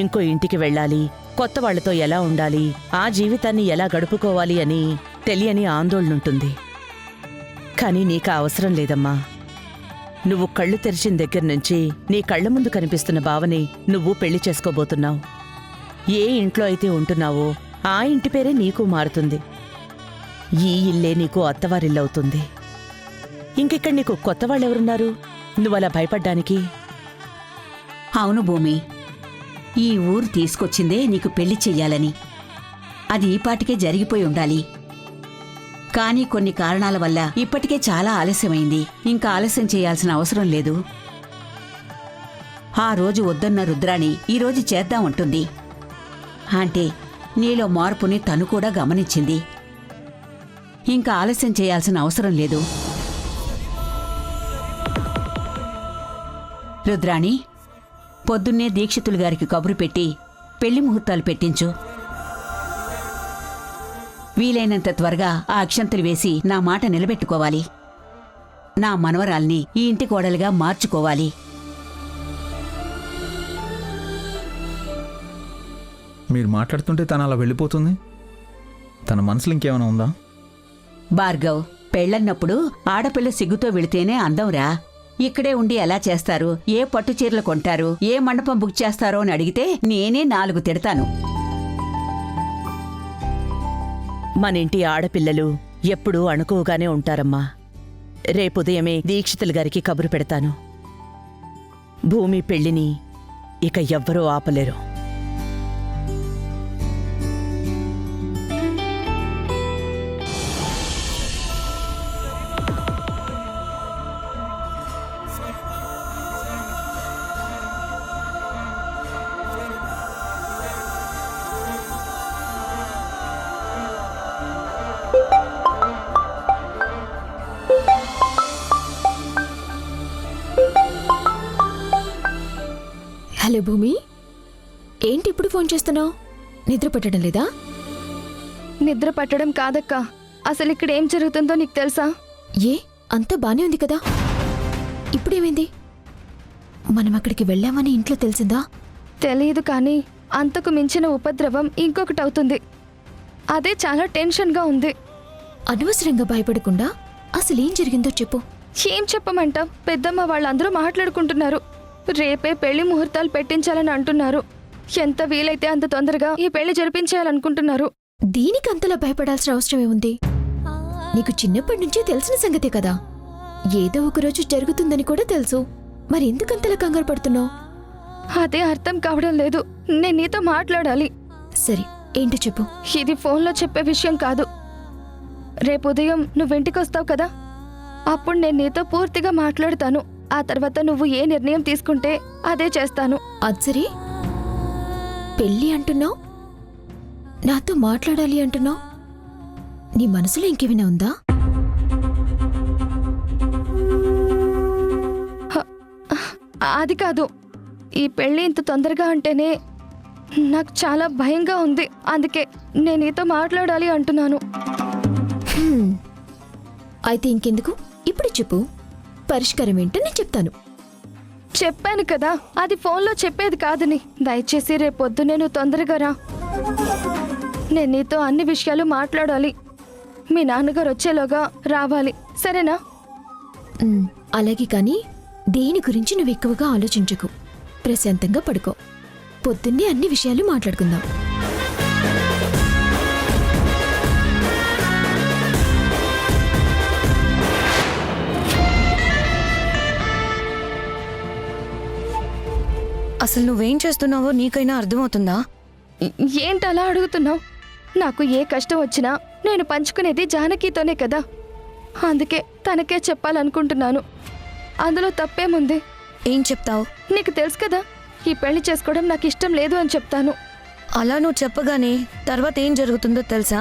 ఇంకో ఇంటికి వెళ్ళాలి, కొత్త వాళ్లతో ఎలా ఉండాలి, ఆ జీవితాన్ని ఎలా గడుపుకోవాలి అని తెలియని ఆందోళనుంటుంది. కానీ నీకా అవసరం లేదమ్మా. నువ్వు కళ్ళు తెరిచిన దగ్గర్నుంచి నీ కళ్ల ముందు కనిపిస్తున్న బావని నువ్వు పెళ్లి చేసుకోబోతున్నావు. ఏ ఇంట్లో అయితే ఉంటున్నావో ఆ ఇంటి పేరే నీకు మారుతుంది. ఈ ఇల్లే నీకు అత్తవారిల్లవుతుంది. ఇంకిక్కడ నీకు కొత్త వాళ్ళెవరున్నారు నువ్వలా భయపడ్డానికి? అవును భూమి, ఈ ఊరు తీసుకొచ్చిందే నీకు పెళ్లి చెయ్యాలని. అది ఈపాటికే జరిగిపోయి ఉండాలి. కానీ కొన్ని కారణాల వల్ల ఇప్పటికే చాలా ఆలస్యమైంది. ఇంకా ఆలస్యం చేయాల్సిన అవసరం లేదు. ఆ రోజు వద్దన్న రుద్రాణి ఈరోజు చేద్దామంటుంది. అంటే నీలో మార్పుని తను కూడా గమనించింది. ఇంకా ఆలస్యం చేయాల్సిన అవసరం లేదు. రుద్రాణి, పొద్దున్నే దీక్షితులు గారికి కబురు పెట్టి పెళ్లి ముహూర్తాలు పెట్టించు. వీలైనంత త్వరగా ఆ అక్షంతలు వేసి నా మాట నిలబెట్టుకోవాలి. నా మనవరాల్ని ఈ ఇంటి కోడలుగా మార్చుకోవాలి. మీరు మాట్లాడుతుంటే తను అలా వెళ్ళిపోతుంది. తన మనసులో ఇంకేమైనా ఉందా? భార్గవ్, పెళ్ళన్నప్పుడు ఆడపిల్ల సిగ్గుతో వెళితేనే అందంరా. ఇక్కడే ఉండి ఎలా చేస్తారు, ఏ పట్టు చీరలు కొంటారు, ఏ మండపం బుక్ చేస్తారో అని అడిగితే నేనే 4 తిడతాను. మనింటి ఆడపిల్లలు ఎప్పుడూ అణుకువగానే ఉంటారమ్మా. రేపుదయమే దీక్షితులు గారికి కబురు పెడతాను. భూమి పెళ్లిని ఇక ఎవ్వరూ ఆపలేరు. హలో భూమి, ఏంటి ఇప్పుడు ఫోన్ చేస్తున్నావు? నిద్ర పట్టడం లేదా? నిద్ర పట్టడం కాదక్క, అసలు ఇక్కడ ఏం జరుగుతుందో నీకు తెలుసా? ఏ, అంతా బానే ఉంది కదా. ఇప్పుడేమైంది? మనం అక్కడికి వెళ్ళామని ఇంట్లో తెలిసిందా? తెలియదు, కానీ అంతకు మించిన ఉపద్రవం ఇంకొకటి అవుతుంది. అదే చాలా టెన్షన్గా ఉంది. అనవసరంగా భయపడకుండా అసలేం జరిగిందో చెప్పు. ఏం చెప్పమంటావ్? పెద్దమ్మ వాళ్ళందరూ మాట్లాడుకుంటున్నారు. రేపే పెళ్లి ముహూర్తాలు పెట్టించాలని అంటున్నారు. ఎంత వీలైతే అంత తొందరగా ఈ పెళ్లి జరిపించాలనుకుంటున్నారు. దీనికి అంతలా భయపడాల్సిన అవసరం ఏముంది? నీకు చిన్నప్పటి నుంచి తెలిసిన సంగతే కదా. ఏదో ఒకరోజు జరుగుతుందని కూడా తెలుసు. మరి ఎందుకంతలా కంగారు పడుతున్నావు? అదే అర్థం కావడం లేదు. నేను నీతో మాట్లాడాలి. సరే, ఏంటో చెప్పు. ఇది ఫోన్లో చెప్పే విషయం కాదు. రేపు ఉదయం నువ్వింటికొస్తావు కదా, అప్పుడు నేను నీతో పూర్తిగా మాట్లాడుతాను. ఆ తర్వాత నువ్వు ఏ నిర్ణయం తీసుకుంటే అదే చేస్తాను. అది సరే, పెళ్ళి అంటున్నావు, నాతో మాట్లాడాలి అంటున్నావు. నీ మనసులో ఇంకేమైనా ఉందా? అది కాదు, ఈ పెళ్లి ఇంత తొందరగా అంటేనే నాకు చాలా భయంగా ఉంది. అందుకే నేను నీతో మాట్లాడాలి అంటున్నాను. అయితే ఇంకెందుకు, ఇప్పుడు చెప్పు. పరిష్కారం ఏంటో నేను చెప్తాను. చెప్పాను కదా, అది ఫోన్లో చెప్పేది కాదని. దయచేసి రేపొద్దు నేను తొందరగా రా. నేను నీతో అన్ని విషయాలు మాట్లాడాలి. మీ నాన్నగారు వచ్చేలోగా రావాలి, సరేనా? అలాగే, కానీ దేని గురించి నువ్వు ఎక్కువగా ఆలోచించకు. ప్రశాంతంగా పడుకో. పొద్దున్నే అన్ని విషయాలు మాట్లాడుకుందాం. అసలు నువ్వేం చేస్తున్నావో నీకైనా అర్థమవుతుందా? ఏంటలా అడుగుతున్నావు? నాకు ఏ కష్టం వచ్చినా నేను పంచుకునేది జానకితోనే కదా. అందుకే తనకే చెప్పాలనుకుంటున్నాను. అందులో తప్పేముంది? ఏం చెప్తావు? నీకు తెలుసు కదా, ఈ పెళ్లి చేసుకోవడం నాకు ఇష్టం లేదు అని చెప్తాను. అలా నువ్వు చెప్పగానే తర్వాత ఏం జరుగుతుందో తెలుసా?